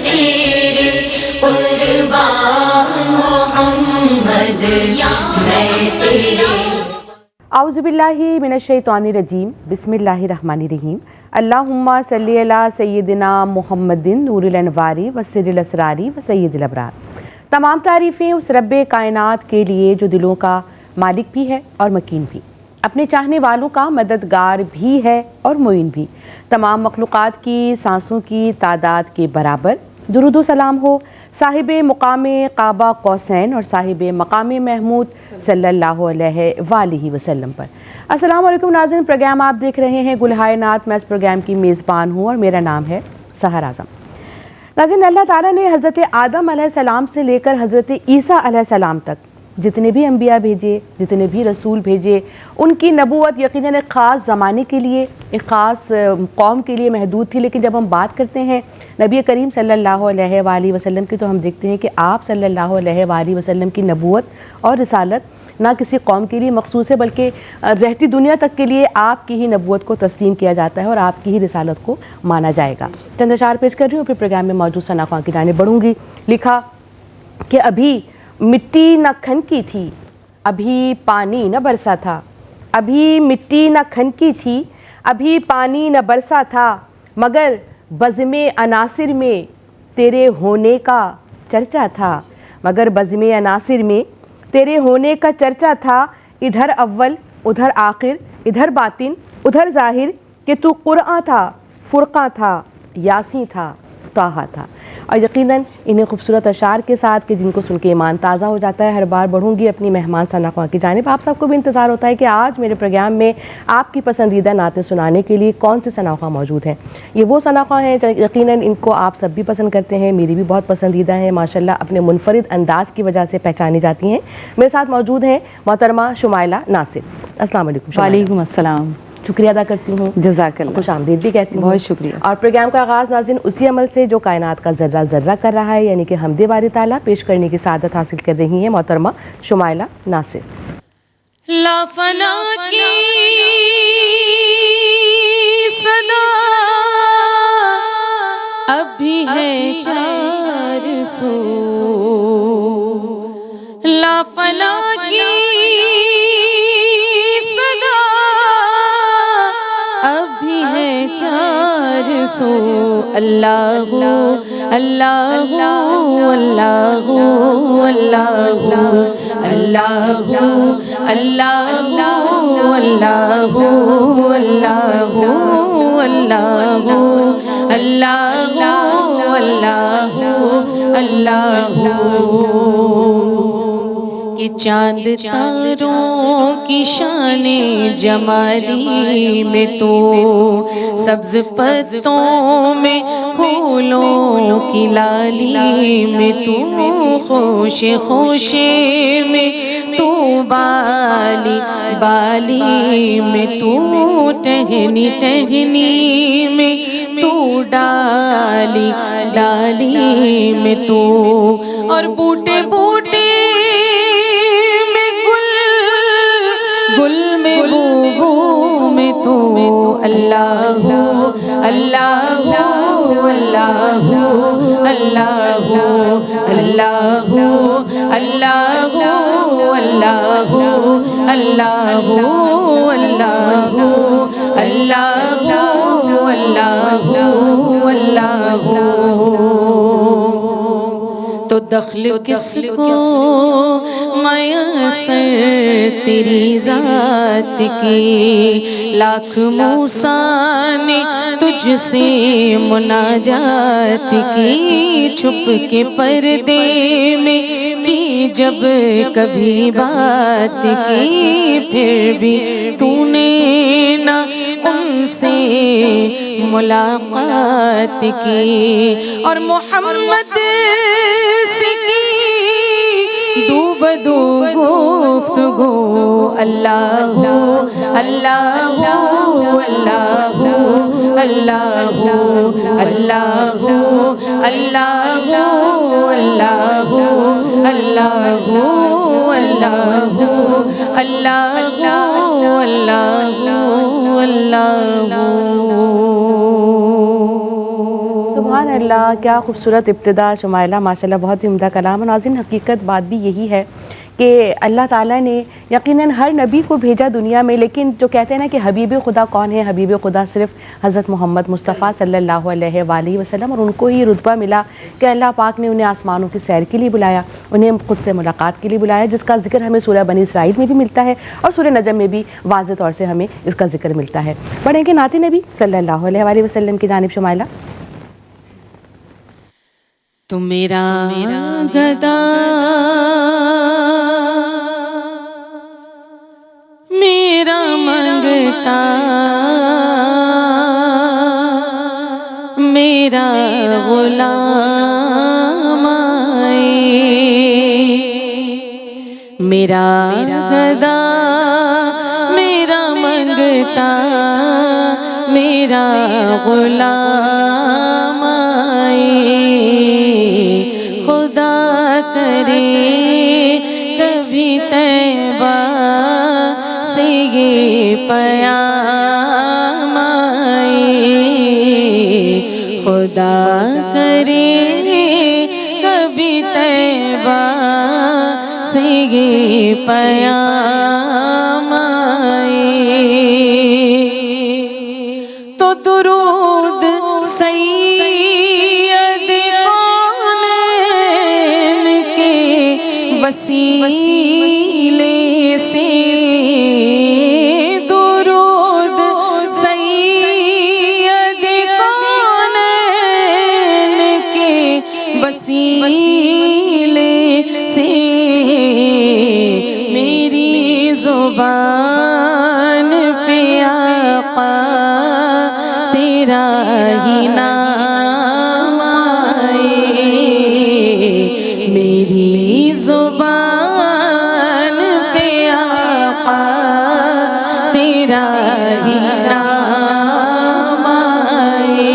तेरे कुर्बान मोहम्मद मैं तेरे। औज़ुबिल्लाहि मिनश्शैतानिर्रजीम बिस्मिल्लाहिर्रहमानिर्रहीम। अल्लाहुम्मा सल्ली अला सय्यिदिना मुहम्मदिन नूरिल अनवारी व सिर्रिल असरारी व सय्यिदिल अबरार। तमाम तारीफ़ें उस रब्बे कायनात के लिए जो दिलों का मालिक भी है और मकीन भी, अपने चाहने वालों का मददगार भी है और मुईन भी। तमाम मखलूक़ात की सांसों की तादाद के बराबर दुरूद व सलाम हो साहिबे मुकामे काबा कौसैन और साहिबे मकामे महमूद सल्लल्लाहु अलैहि वसल्लम पर। अस्सलाम वालेकुम नाज़रीन, प्रोग्राम आप देख रहे हैं गुलहाय नात। मैं इस प्रोग्राम की मेज़बान हूँ और मेरा नाम है सहर आज़म। नाज़रीन, अल्लाह ताला ने हज़रत आदम अलैहिस्सलाम से लेकर हज़रत ईसा अलैहिस्सलाम तक जितने भी अम्बिया भेजे, जितने भी रसूल भेजे, उनकी नबूवत यकीनन एक ख़ास ज़माने के लिए, एक ख़ास कौम के लिए महदूद थी। लेकिन जब हम बात करते हैं नबी करीम सल्लल्लाहु अलैहि वसल्लम की, तो हम देखते हैं कि आप सल्लल्लाहु अलैहि वसल्लम की नबूवत और रिसालत ना किसी कौम के लिए मखसूस है, बल्कि रहती दुनिया तक के लिए आपकी ही नबूवत को तस्लीम किया जाता है और आपकी ही रिसालत को माना जाएगा। चंद अशार पेश कर रही हूँ, फिर प्रोग्राम में मौजूद सना ख़ान की जानिब बढ़ूँगी। लिखा कि अभी मिट्टी न खनकी थी, अभी पानी न बरसा था। अभी मिट्टी न खनकी थी, अभी पानी न बरसा था, मगर बज़्मे अनासिर में तेरे होने का चर्चा था। मगर बज़्मे अनासिर में तेरे होने का चर्चा था। इधर अव्वल उधर आखिर, इधर बातिन उधर ज़ाहिर, कि तू कुरआन था, फुरक़ान था, यासीन था, ताहा था। और यकीनन इन्हें खूबसूरत अशार के साथ कि जिनको सुन के ईमान ताज़ा हो जाता है। हर बार बढ़ूंगी अपनी मेहमान सना ख़ान की जानिब। आप सबको भी इंतज़ार होता है कि आज मेरे प्रोग्राम में आपकी पसंदीदा नातें सुनाने के लिए कौन से सना ख़ान मौजूद हैं। ये वो सना ख़ान हैं यकीनन इनको आप सब भी पसंद करते हैं, मेरी भी बहुत पसंदीदा हैं। माशाल्लाह अपने मुनफरिद अंदाज़ की वजह से पहचानी जाती हैं। मेरे साथ मौजूद हैं मोहतरमा शुमाइला नासिर। अस्सलाम वालेकुम। वालेकुम अस्सलाम। शुक्रिया अदा करती हूँ, जज़ाकल्लाह, खुश आमदीद भी कहती हूँ। बहुत शुक्रिया। और प्रोग्राम का आगाज़ नाज़रीन उसी अमल से जो कायनात का ज़र्रा ज़र्रा कर रहा है, यानी कि हमदे बारी ताला पेश करने की सादत हासिल कर रही हैं मोहतरमा शुमाइला नासिर। लाफना की सदा अब भी है 400, लाफना की अल्लाहु अल्लाहु अल्लाहु अल्लाहु अल्लाहु अल्लाहु अल्लाहु अल्लाहु अल्लाहु अल्लाहु अल्लाहु अल्लाहु। कि चांद तारों की शाने जमाली में तो सब्ज पत्तों में फूलों की लाली में तू खोशे खोशे में तू बाली बाली में तू टहनी टहनी में तू डाली डाली में तू और बूटे बूटे अल्लाहु अल्लाहु अल्लाहु अल्लाहु अल्लाहु अल्लाहु अल्लाहु अल्लाहु अल्लाहु अल्लाहु अल्लाहु अल्लाहु। तो दख्ल किसको मयसर तेरी जात की, लाख मूसा ने तुझसे मुनाजात की। छुप के पर्दे में की जब कभी बात की, फिर भी तूने ना उनसे मुलाकात की। और मोहम्मद से की दूबदू गुफ्तगू अल्लाहु अल्लाहु अल्लाहु अल्लाहु अल्लाहु अल्लाहु अल्लाहु अल्लाहु अल्लाहु अल्लाहु अल्लाहु अल्लाहु। सुभान अल्लाह, क्या खूबसूरत इब्तिदा शुमाइला, माशाल्लाह बहुत ही उम्दा कलाम। और नाज़रीन, हकीकत बात भी यही है कि अल्लाह ताला ने यकीनन हर नबी को भेजा दुनिया में, लेकिन जो कहते हैं ना कि हबीब खुदा कौन है, हबीब खुदा सिर्फ हज़रत मोहम्मद मुस्तफ़ा सल्लल्लाहु अलैहि वसल्लम, और उनको ही रुतबा मिला कि अल्लाह पाक ने उन्हें आसमानों की सैर के लिए बुलाया, उन्हें खुद से मुलाकात के लिए बुलाया, जिसका जिक्र हमें सूरह बनी इसराइल में भी मिलता है और सूरह नजम में भी वाज़ेह तौर से हमें इसका जिक्र मिलता है। बढ़ेंगे नाते नबी सल्लल्लाहु अलैहि वसल्लम की जानिब शुमाइला। तो मेरा गदा मेरा मंगता मेरा गुलाम आए, मेरा गदा मेरा मंगता मेरा गुलाम आए। खुदा करे कभी तैबा से ये पयाम आए, खुदा करे कभी तैबा से ये पयाम आए। तो दुरूद सैयद कौनैन के वसीले से, दुरूद सैयद कौनैन के वसीले से मेरी ज़ुबान पे आका तेरा ही नाम आए, मेरी ज़ुबान पे आका तेरा ही नाम आए।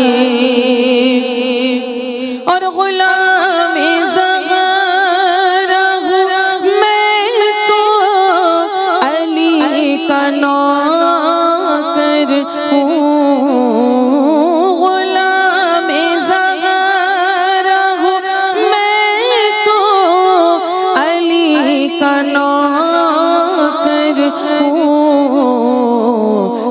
और गुलाम ज़ग़रा मैं तो अली का नौकर हूँ, गुलाम ज़ग़रा मैं तो अली का नौकर हूँ।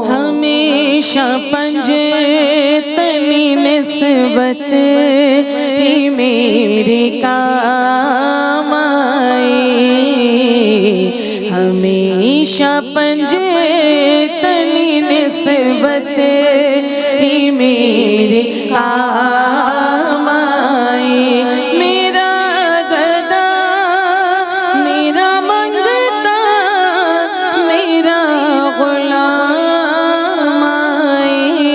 हमेशा पंजतनी निस्बत ही मेरे काम आए, हमेशा पंजतनी निस्बत ही मेरे काम आए। मेरा गदा मेरा मंगता मेरा गुलाम आए,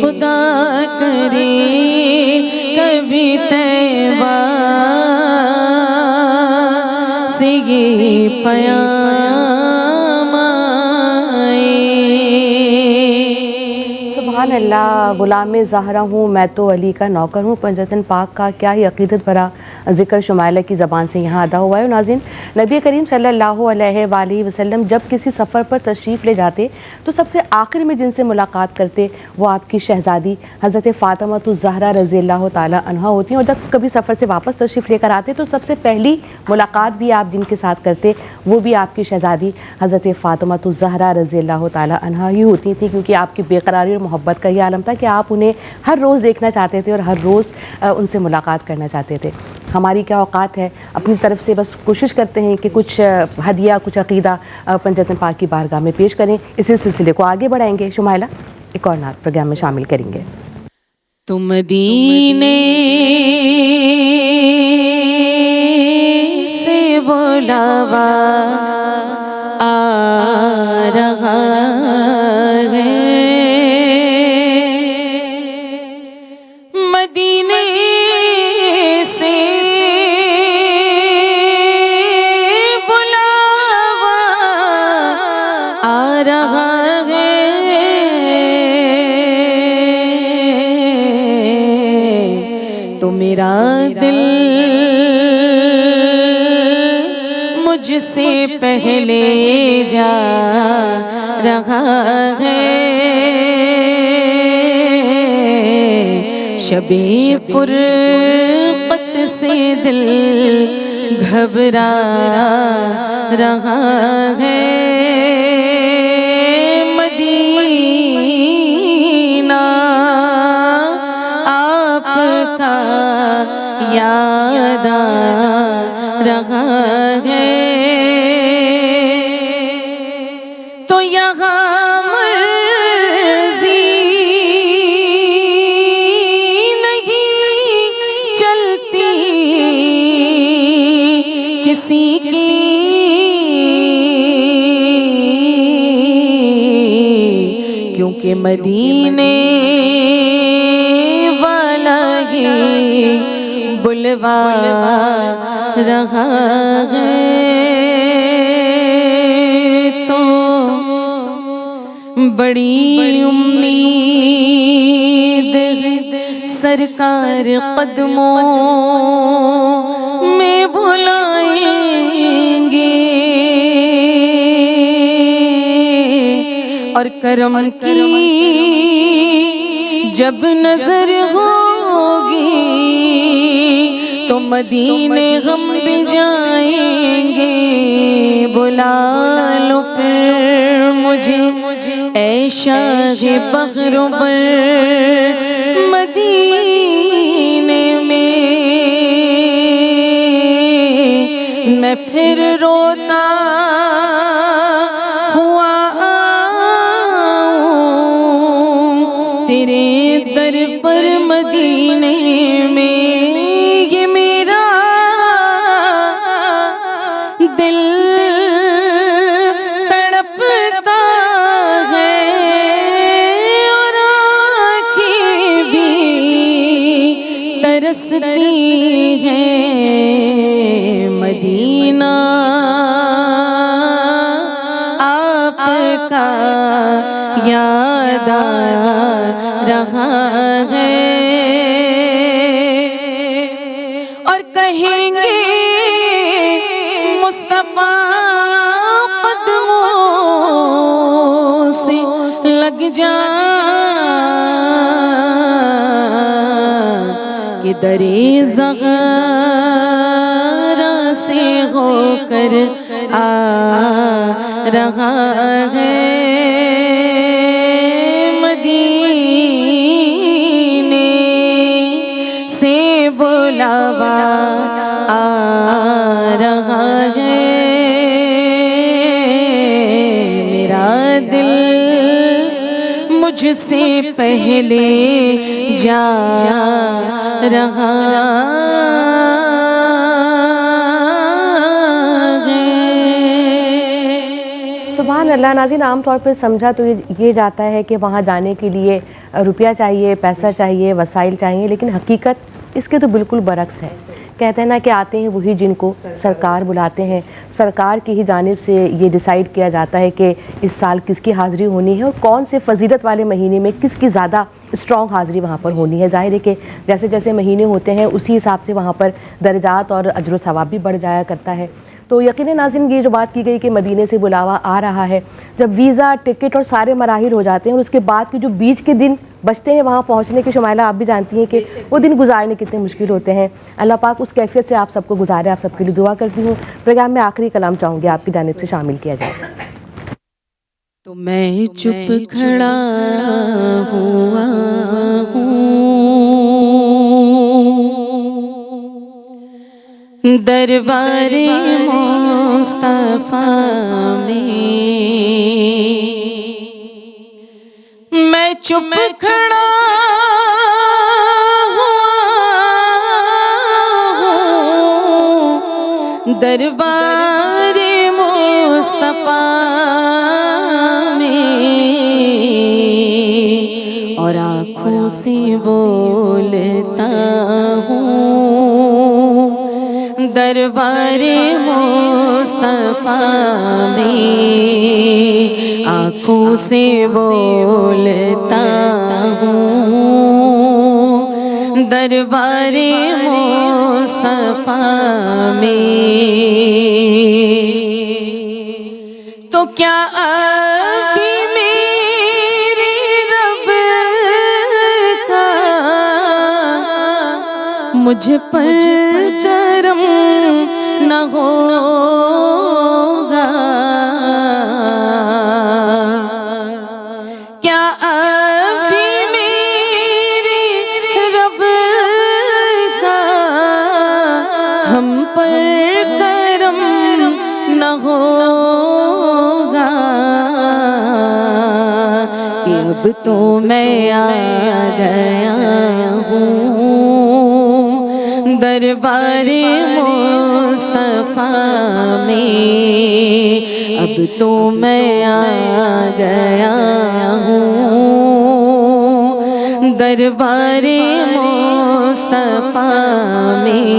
खुदा करे कभी तैबा से ये पयाम आए। सुभान अल्लाह, गुलाम ज़हरा हूँ मैं तो अली का नौकर हूँ। पंजतन पाक का क्या ही अक़ीदत भरा ज़िक्र शुमाइला की ज़बान से यहाँ अदा हुआ है। नाज़रीन, नबी करीम सल्लल्लाहु अलैहि वसल्लम जब किसी सफ़र पर तशरीफ़ ले जाते तो सबसे आखिर में जिनसे मुलाकात करते वो आपकी शहज़ादी हज़रत फ़ातिमा ज़हरा रज़ियल्लाहु ताला अन्हा होती हैं। और जब कभी सफ़र से वापस तशरीफ़ लेकर आते तो सबसे पहली मुलाकात भी आप जिनके साथ करते वो भी आपकी शहज़ादी हज़रत फ़ातिमा ज़हरा रज़ियल्लाहु ताला अन्हा ही होती थी, क्योंकि आपकी बेकरारी और मोहब्बत का ये आलम था कि आप उन्हें हर रोज़ देखना चाहते थे और हर रोज़ उनसे मुलाकात करना चाहते थे। हमारी क्या औकात है, अपनी तरफ से बस कोशिश करते हैं कि कुछ हदिया कुछ अक़ीदा पंजतन पाक की बारगाह में पेश करें। इसी सिलसिले को आगे बढ़ाएंगे। शुमाइला, एक और नात प्रोग्राम में शामिल करेंगे। तुम मदीने से बुलावा आ रहा है, मदीने से बुलावा आ रहा है, तो मेरा दिल मुझसे पहले जा रहा है, शबे फुरक़त से दिल घबरा रहा है, मदीना आपका याद आ रहा है। तो यहाँ मर्ज़ी नहीं चलती किसी की, क्योंकि मदीने वाला ही बुलवा रहा है। तो बड़ी उम्मीद सरकार कदमों में बुलाएंगे और करम की जब नजर होगी तो मदीने हम भी जाएंगे। बुला लो फिर मुझे ऐ शाहे बग़्र-बर मदीने में, मैं फिर रोता हुआ आऊं तेरे दर पर मदीने में। ये मेरा दिल तड़पता है और आँखें भी तरसती हैं, मदीना आपका याद आ रहा है। और कहेंगे मुस्तफा कदमों से लग जा कि दरे ज़ग़रा से होकर आ रहा है, मदीने से बुलावा आ रहा है। मेरा दिल मुझसे पहले जा रहा है। सुभान अल्लाह। नाज़रीन, आमतौर पर समझा तो ये जाता है कि वहाँ जाने के लिए रुपया चाहिए, पैसा चाहिए, वसाइल चाहिए, लेकिन हकीकत इसके तो बिल्कुल बरक्स है। कहते हैं ना कि आते हैं वही जिनको सरकार बुलाते हैं। सरकार की ही जानिब से ये डिसाइड किया जाता है कि इस साल किसकी हाज़िरी होनी है और कौन से फजीलत वाले महीने में किसकी ज़्यादा स्ट्रॉन्ग हाज़िरी वहाँ पर होनी है। ज़ाहिर है कि जैसे जैसे महीने होते हैं उसी हिसाब से वहाँ पर दर्जात और अजर व सवाब भी बढ़ जाया करता है। तो यकीनन नाज़रीन, ये जो बात की गई कि मदीने से बुलावा आ रहा है, जब वीज़ा, टिकट और सारे मराहिल हो जाते हैं और उसके बाद के जो बीच के दिन बचते हैं वहाँ पहुँचने की, शुमाइला आप भी जानती हैं कि वो दिन गुजारने कितने मुश्किल होते हैं। अल्लाह पाक उस कैफियत से आप सबको गुजारे। आप सबके लिए दुआ करती हूँ। प्रोग्राम में आखिरी कलाम चाहूँगी आपकी जानिब से शामिल किया जाए। तो मैं चुप खड़ा हुआ हूँ दरबारे मुस्तफा में, मैं चुप खड़ा हूँ दरबारे मुस्तफा में, और आँखों से बोलता हूँ दरबारे मुस्तफा में, आँखों से बोलता हूँ दरबारे मुस्तफा में। तो क्या अभी मेरे रब का मुझ पर करम न होगा, क्या अभी मेरे रब का हम पर करम न होगा, कि अब तो मैं आ गया हूँ दरबारे मुस्तफा में, अब तो मैं आ गया हूँ दरबारे मुस्तफा में।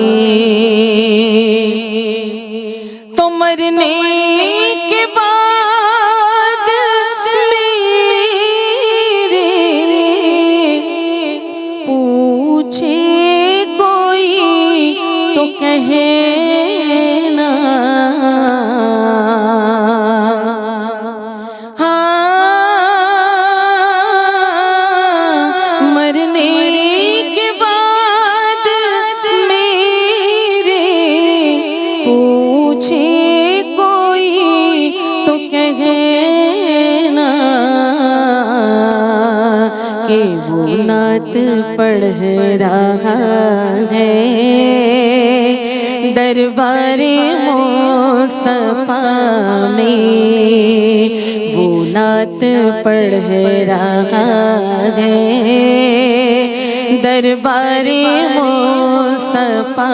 तो मरने के बाद मेरे पूछे कोई तो कहना, हाँ मरने के बाद मेरे पूछे कोई तो कहना, कि वो नात पढ़ रहा है दरबारे मुस्तफा में, वो नात पढ़ रहा है दरबारे मुस्तफा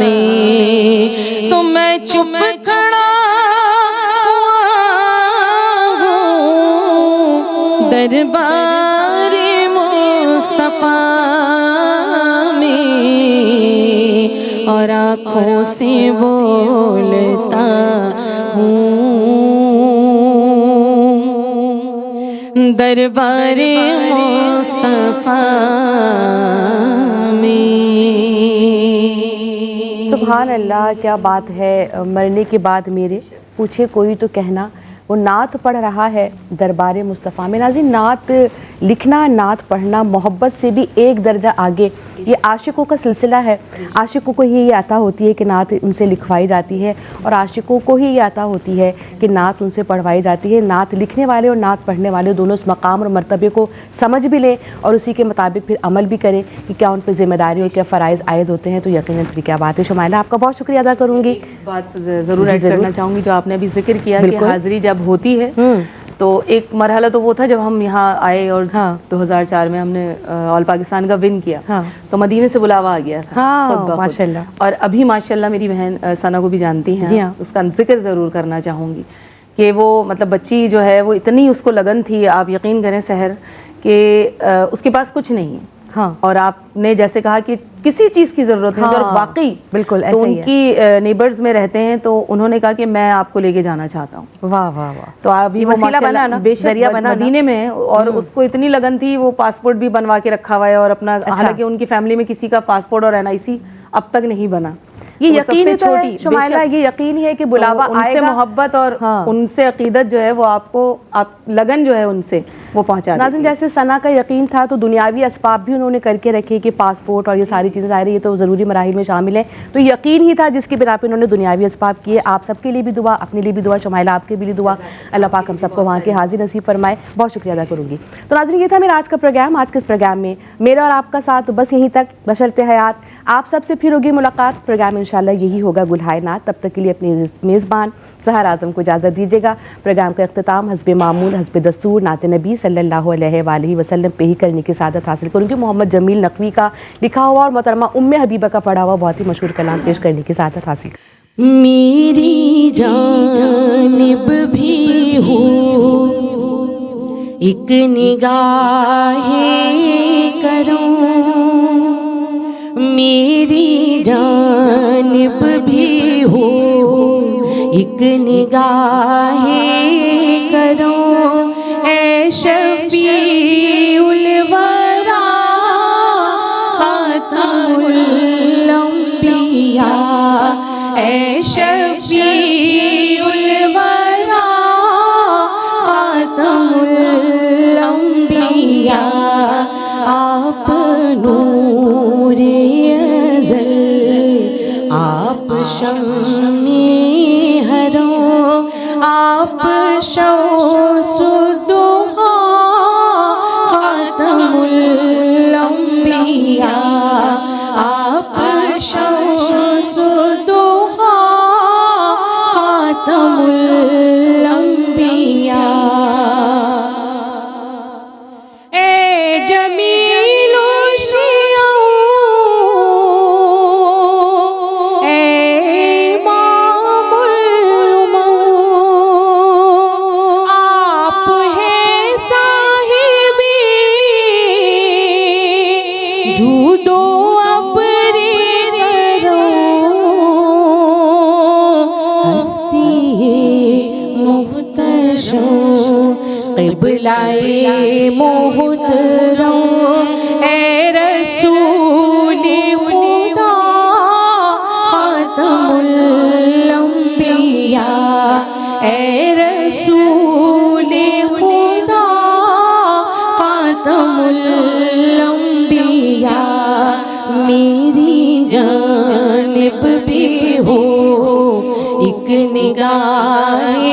में। तो मैं चुप खड़ा हूँ दरबारे मुस्तफा में, और आँखों से बोलता हूँ दरबारे मुस्तफा में। सुभान अल्लाह, क्या बात है। मरने के बाद मेरे पूछे कोई तो कहना, वो नात पढ़ रहा है दरबार मुस्तफ़ा में। नाज़रीन, नात लिखना, नात पढ़ना मोहब्बत से भी एक दर्जा आगे, ये आशिकों का सिलसिला है। आशिकों को ही ये अता होती है कि नात उनसे लिखवाई जाती है, और आशिकों को ही ये अता होती है कि नात उनसे पढ़वाई जाती है। नात लिखने वाले और नात पढ़ने वाले दोनों उस मकाम और मर्तबे को समझ भी लें और उसी के मुताबिक फिर अमल भी करें कि क्या उन पर जिम्मेदारी और क्या फ़राइज़ आयद होते हैं। तो यकीनन फिर क्या बात है। शुमाइला, आपका बहुत शुक्रिया अदा करूँगी। बात ज़रूर ऐड करना चाहूँगी जो आपने अभी जिक्र किया कि हाज़िरी जब होती है तो एक मरहला तो वो था जब हम यहाँ आए और 2004 में हमने ऑल पाकिस्तान का विन किया, तो मदीने से बुलावा आ गया था माशाल्लाह। और अभी माशाल्लाह मेरी बहन सना को भी जानती हैं, उसका जिक्र ज़रूर करना चाहूँगी कि वो मतलब बच्ची जो है वो इतनी उसको लगन थी, आप यकीन करें सहर, कि उसके पास कुछ नहीं है। और आपने जैसे कहा कि किसी चीज़ की ज़रूरत नहीं, और वाकई बिल्कुल तो उनकी नेबर्स में रहते हैं, तो उन्होंने कहा कि मैं आपको लेके जाना चाहता हूँ। वाह वाह वाह। तो अभी वो माशाल्लाह बेशक मदीने में, और उसको इतनी लगन थी, वो पासपोर्ट भी बनवा के रखा हुआ है और अपना, हालांकि उनकी फैमिली में किसी का पासपोर्ट और NIC अब तक नहीं बना। ये यकीन छोटी शुमाइला, ये यकीन है कि बुलावा तो उनसे आएगा। मोहब्बत और उनसे अकीदत जो है वो आपको, आप लगन जो है उनसे वो पहुंचा देती है। जैसे सना का यकीन था, तो दुनियावी असबाब भी उन्होंने करके रखे कि पासपोर्ट और ये सारी चीज़ें ज़ाहिर, ये तो ज़रूरी मराहिल में शामिल है। तो यकीन ही था जिसकी बिना पे उन्होंने दुनियावी असबाब किए। आप सबके लिए भी दुआ, अपने लिए भी दुआ, शुमाइला आपके भी लिए दुआ, अल्लाह पाक हम सबको वहाँ के हाजिर नसीब फरमाए। बहुत शुक्रिया अदा करूँगी। तो नाज़रीन, ये था मेरा आज का प्रोग्राम। आज के इस प्रोग्राम में मेरा और आपका साथ बस यहीं तक, बशर्ते हयात। आप सबसे फिर होगी मुलाकात। प्रोग्राम इंशाल्लाह यही होगा गुलहाय नात। तब तक के लिए अपनी मेज़बान सहर आज़म को इजाज़त दीजिएगा। प्रोग्राम का अख्तिताम हस्बे मामूल, हस्बे दस्तूर नात नबी सल्लल्लाहु अलैहि वसल्लम पे ही करने की सादत हासिल करूँगी। मोहम्मद जमील नकवी का लिखा हुआ और मोहतरमा उम्मे हबीबा का पढ़ा हुआ बहुत ही मशहूर कलाम पेश करने की सादत हासिल। मेरी जानिब भी हो एक निगाहें करो, मेरी जानिब भी हो एक निगाहें करो, ऐ शफीउल वरा खातमुल अंबिया, ऐ शफीउल वरा खातमुल अंबिया, आप नूरे शम्मी हरो आप शम्सुद्दुहा खातमुल अंबिया आप शम्सुद्दुहा खातमुल अंबिया ए जमीलो शिया ए इमामुल उम्मा आप हैं साहिबी जूदो अपने करो हस्ती मुहतशम क़िबलाए मोहतरम ए रसूल खुदा खातमुल अंबिया ए रसूल खुदा खातमुल अंबिया मेरी जानिब भी हो एक निगाह